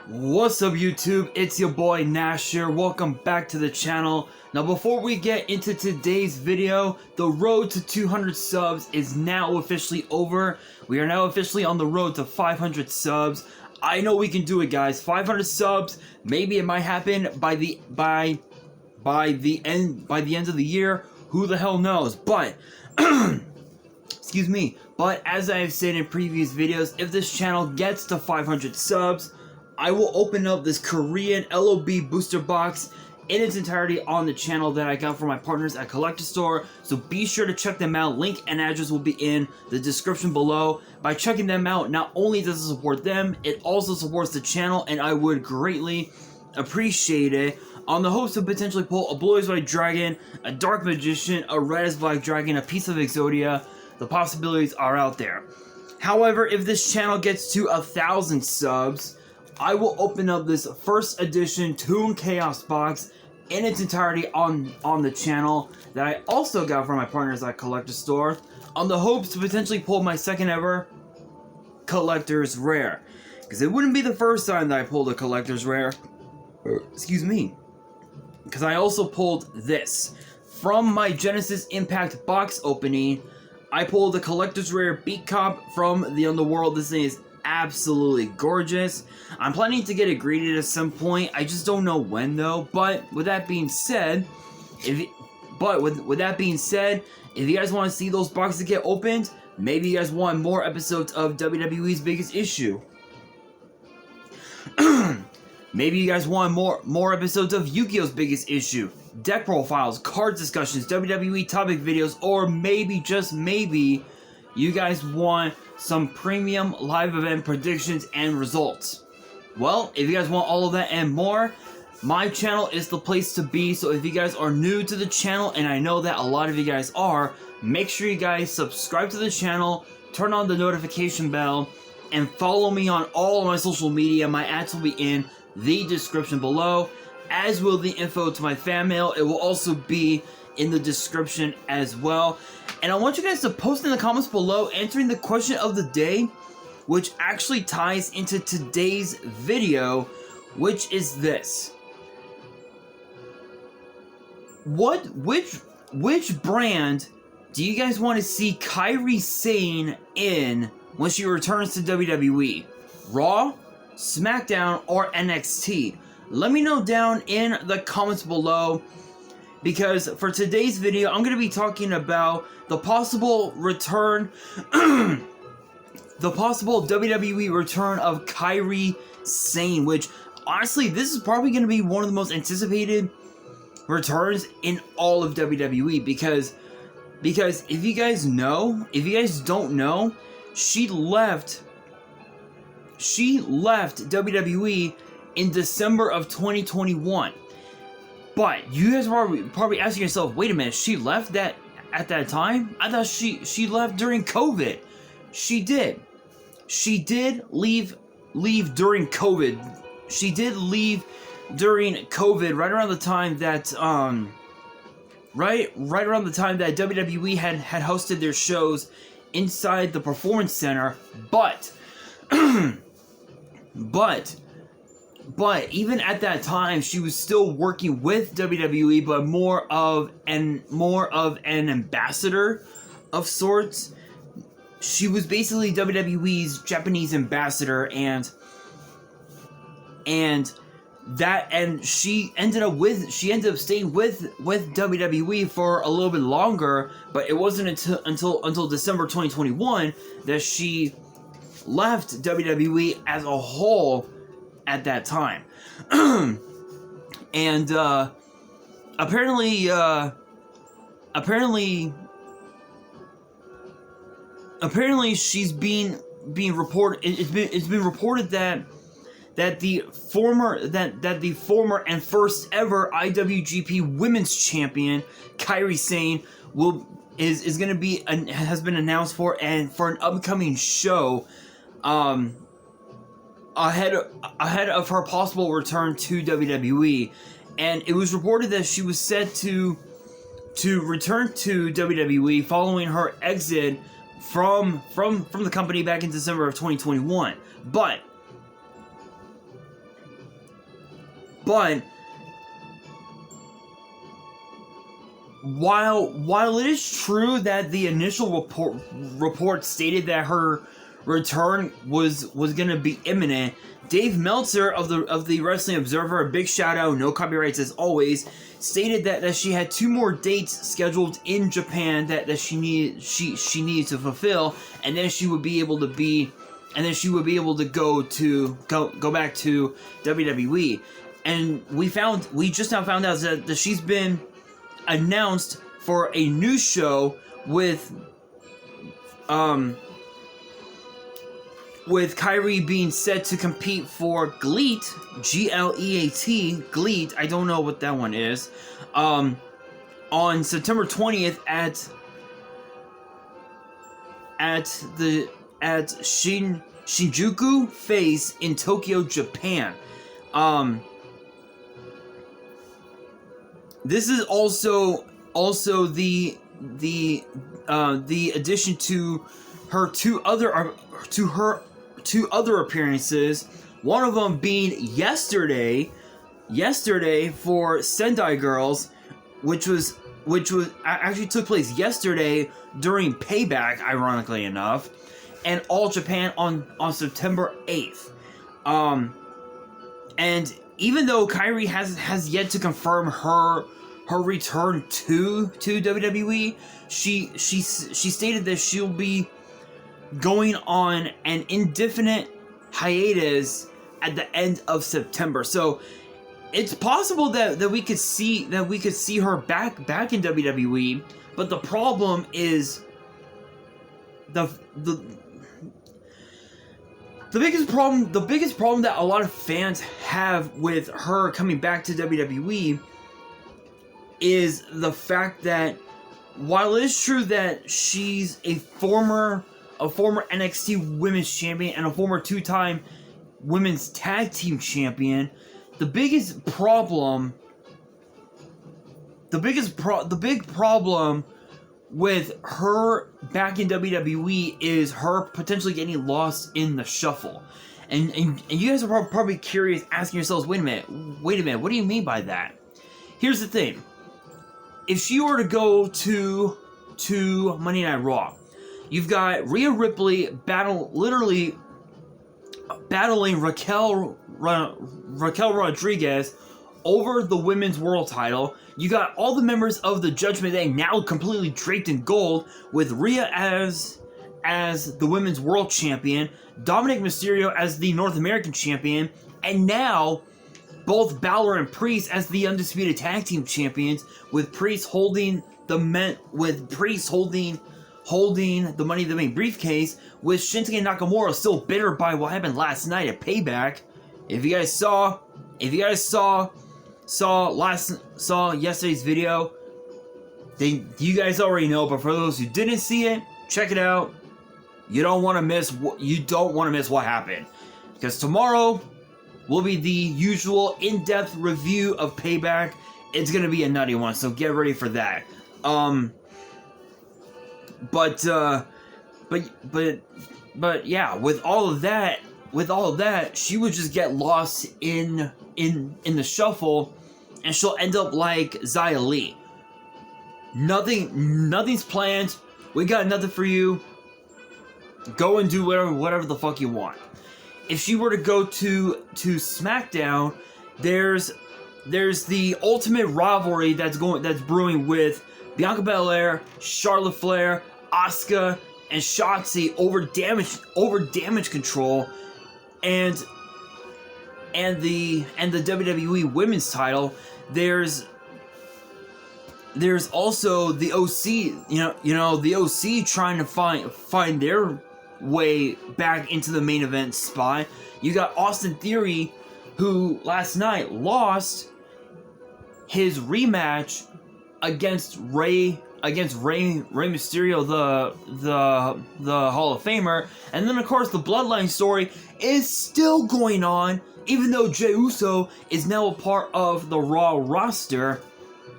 What's up YouTube, it's your boy Nash here. Welcome back to the channel. Now before we get into today's video, the road to 200 subs is now officially over. We are now officially on the road to 500 subs. I know we can do it, guys. 500 subs, maybe it might happen by the end of the year. Who the hell knows? But excuse me. But as I have said in previous videos, if this channel gets to 500 subs, I will open up this Korean LOB booster box in its entirety on the channel that I got from my partners at Collector Store. So be sure to check them out. Link and address will be in the description below. By checking them out, not only does it support them, it also supports the channel, and I would greatly appreciate it. On the hopes to potentially pull a Blue Eyes White Dragon, a Dark Magician, a Red Eyes Black Dragon, a piece of Exodia. The possibilities are out there. However, if this channel gets to 1,000 subs, I will open up this first edition Toon Chaos box in its entirety on the channel that I also got from my partners at Collector Store, on the hopes to potentially pull my second ever Collector's Rare. Because it wouldn't be the first time that I pulled a Collector's Rare. Excuse me. Because I also pulled this. From my Genesis Impact box opening, I pulled the Collector's Rare Beat Cop from the Underworld. This thing is absolutely gorgeous. I'm planning to get it graded at some point. I just don't know when though. But with that being said, if you guys want to see those boxes get opened, maybe you guys want more episodes of WWE's Biggest Issue. Maybe you guys want more episodes of Yu-Gi-Oh's Biggest Issue, deck profiles, card discussions, WWE topic videos, or maybe, just maybe, you guys want some premium live event predictions and results. Well, if you guys want all of that and more, my channel is the place to be. So if you guys are new to the channel, and I know that a lot of you guys are, make sure you guys subscribe to the channel, turn on the notification bell, and follow me on all of my social media. My ads will be in the description below, as will the info to my fan mail. It will also be in the description as well. And I want you guys to post in the comments below answering the question of the day, which actually ties into today's video, which is this. Which brand do you guys want to see Kairi Sane in when she returns to WWE? Raw, SmackDown, or NXT? Let me know down in the comments below, because for today's video, I'm going to be talking about the possible return, the possible WWE return of Kairi Sane, which, honestly, this is probably going to be one of the most anticipated returns in all of WWE, because if you guys don't know, she left WWE in December of 2021. But you guys are probably asking yourself, wait a minute, she left that at that time? I thought she left during COVID. She did. She did leave during COVID. She did leave during COVID, right around the time that right around the time that WWE had hosted their shows inside the Performance Center. But But even at that time, she was still working with WWE, but more of an ambassador of sorts. She was basically WWE's Japanese ambassador, and she ended up staying with WWE for a little bit longer. But it wasn't until December 2021 that she left WWE as a whole at that time. And apparently she's being reported. It's been reported that the former and first ever IWGP Women's Champion Kairi Sane has been announced for an upcoming show. Ahead of her possible return to WWE, and it was reported that she was set to return to WWE following her exit from the company back in December of 2021. But But while it is true that the initial report stated that her return was going to be imminent, Dave Meltzer of the Wrestling Observer, a big shout out, no copyrights as always, stated that she had 2 more dates scheduled in Japan that she needed to fulfill, and then she would be able to go back to WWE. And we just now found out that she's been announced for a new show with Kairi being set to compete for GLEAT, G-L-E-A-T, GLEAT, I don't know what that one is, on September 20th at Shinjuku Face in Tokyo, Japan. This is also the addition to her two other appearances. One of them being yesterday for Sendai Girls, which actually took place yesterday during Payback, ironically enough, and All Japan on September 8th. And even though Kairi has yet to confirm her return to WWE, she stated that she'll be going on an indefinite hiatus at the end of September. So it's possible that we could see her back in WWE, but the problem is the biggest problem that a lot of fans have with her coming back to WWE is the fact that while it is true that she's a former NXT Women's Champion and a former 2-time Women's Tag Team Champion, the big problem with her back in WWE is her potentially getting lost in the shuffle. And you guys are probably curious, asking yourselves, wait a minute, what do you mean by that? Here's the thing. If she were to go to Monday Night Raw, you've got Rhea Ripley battling Raquel Rodriguez over the Women's World Title. You got all the members of the Judgment Day now completely draped in gold, with Rhea as the Women's World Champion, Dominic Mysterio as the North American Champion, and now both Balor and Priest as the Undisputed Tag Team Champions, with Priest holding the Money in the Bank briefcase, with Shinsuke Nakamura still bitter by what happened last night at Payback. If you guys saw yesterday's video, then you guys already know. But for those who didn't see it, check it out. You don't want to miss what happened, because tomorrow will be the usual in-depth review of Payback. It's gonna be a nutty one, so get ready for that. But yeah, with all of that, she would just get lost in the shuffle, and she'll end up like Xia Li. Nothing's planned. We got nothing for you. Go and do whatever the fuck you want. If she were to go to SmackDown, there's the ultimate rivalry that's brewing with Bianca Belair, Charlotte Flair, Asuka, and Shotzi over damage control, and the WWE Women's Title. There's also the OC, the OC trying to find their way back into the main event spot. You got Austin Theory, who last night lost his rematch against Rey Mysterio, the Hall of Famer. And then of course the Bloodline story is still going on, even though Jey Uso is now a part of the Raw roster.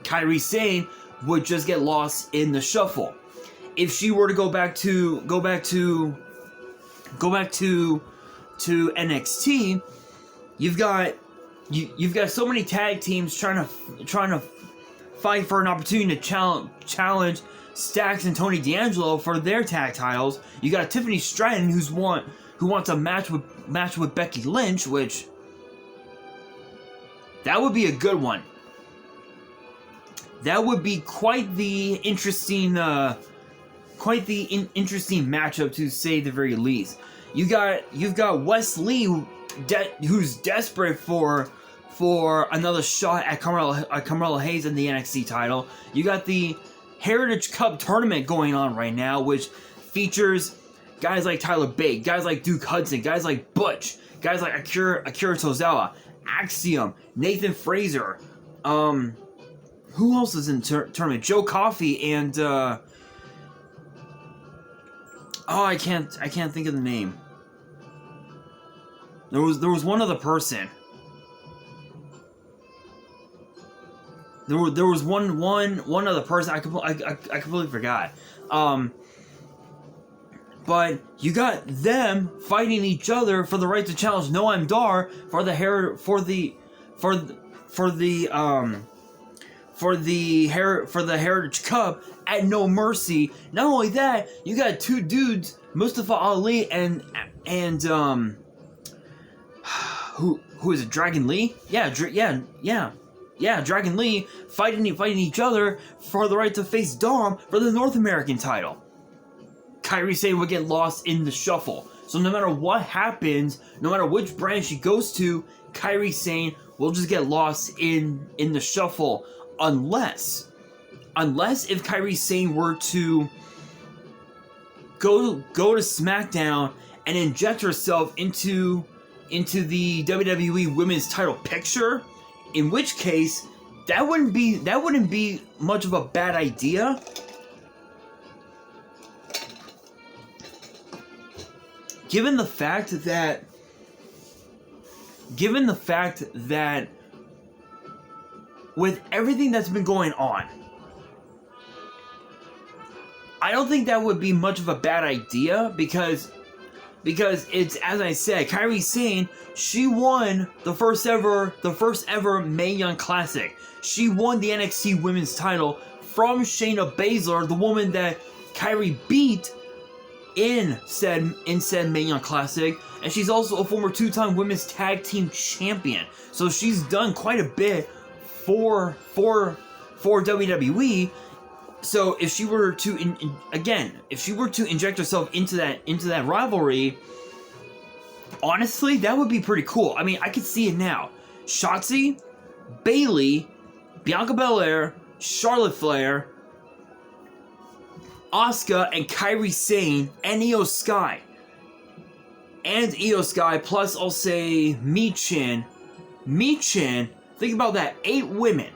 Kairi Sane would just get lost in the shuffle. If she were to go back to NXT, you've got you've got so many tag teams trying to fight for an opportunity to challenge Stax and Tony D'Angelo for their tag titles. You got Tiffany Stratton who wants a match with Becky Lynch, which that would be a good one. That would be quite the interesting matchup, to say the very least. You've got Wes Lee, who's desperate for another shot at Carmella Hayes in the NXT title. You got the Heritage Cup tournament going on right now, which features guys like Tyler Bate, guys like Duke Hudson, guys like Butch, guys like Akira Tozawa, Axiom, Nathan Fraser. Who else is in tournament? Joe Coffey and I can't think of the name. There was one other person. There was one other person. I completely forgot. But you got them fighting each other for the right to challenge Noam Dar for the Heritage Cup at No Mercy. Not only that, you got two dudes, Mustafa Ali and who is it? Dragon Lee? Yeah, Dragon Lee fighting each other for the right to face Dom for the North American title. Kairi Sane would get lost in the shuffle. So no matter what happens, no matter which brand she goes to, Kairi Sane will just get lost in the shuffle, unless if Kairi Sane were to go to SmackDown and inject herself into the WWE Women's Title picture, in which case that wouldn't be much of a bad idea. Given the fact that with everything that's been going on, I don't think that would be much of a bad idea, because it's, as I said, Kairi Sane, she won the first ever Mae Young Classic. She won the NXT Women's title from Shayna Baszler, the woman that Kairi beat in said Mae Young Classic, and she's also a former two-time Women's Tag Team Champion. So she's done quite a bit for WWE. So if she were to inject herself into that rivalry, honestly, that would be pretty cool. I mean, I could see it now. Shotzi, Bayley, Bianca Belair, Charlotte Flair, Asuka, and Kairi Sane, and Io Sky. Plus I'll say Michin. Think about that. 8 women,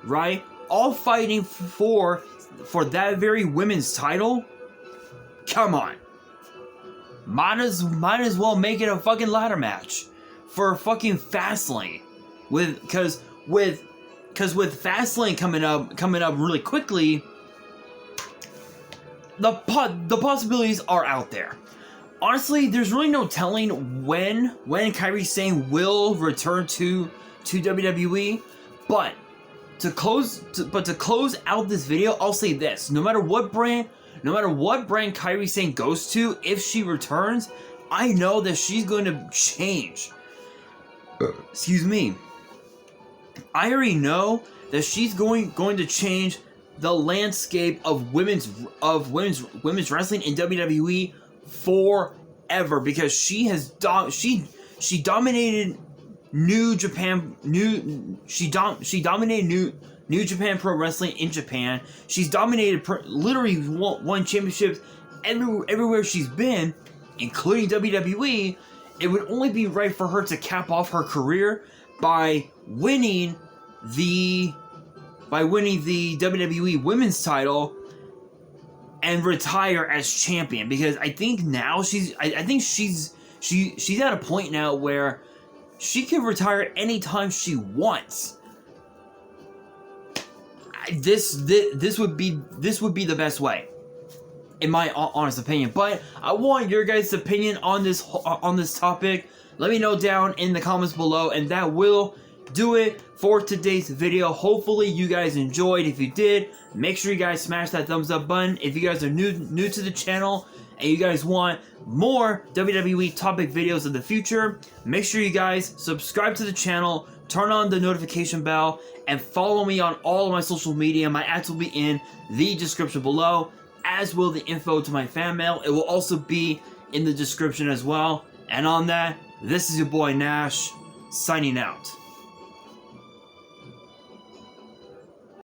right? All fighting for that very women's title? Come on. Might as well make it a fucking ladder match for fucking Fastlane. Because with Fastlane coming up really quickly, the possibilities are out there. Honestly, there's really no telling when Kairi Sane will return to WWE, but to close out this video, I'll say this: no matter what brand Kairi Sane goes to, if she returns, I know that she's going to change. Excuse me. I already know that she's going to change the landscape of women's wrestling in WWE forever, because she dominated New Japan New Japan Pro Wrestling in Japan. She's dominated, literally won championships everywhere she's been, including WWE. It would only be right for her to cap off her career by winning the WWE Women's title and retire as champion, because I think now she's at a point now where she can retire anytime she wants. This would be the best way, in my honest opinion. But I want your guys' opinion on this topic. let me know down in the comments below, and that will do it for today's video. Hopefully you guys enjoyed. If you did, make sure you guys smash that thumbs up button. If you guys are new to the channel and you guys want more WWE topic videos in the future, make sure you guys subscribe to the channel, turn on the notification bell, and follow me on all of my social media. My ads will be in the description below, as will the info to my fan mail. It will also be in the description as well. And on that, this is your boy Nash, signing out.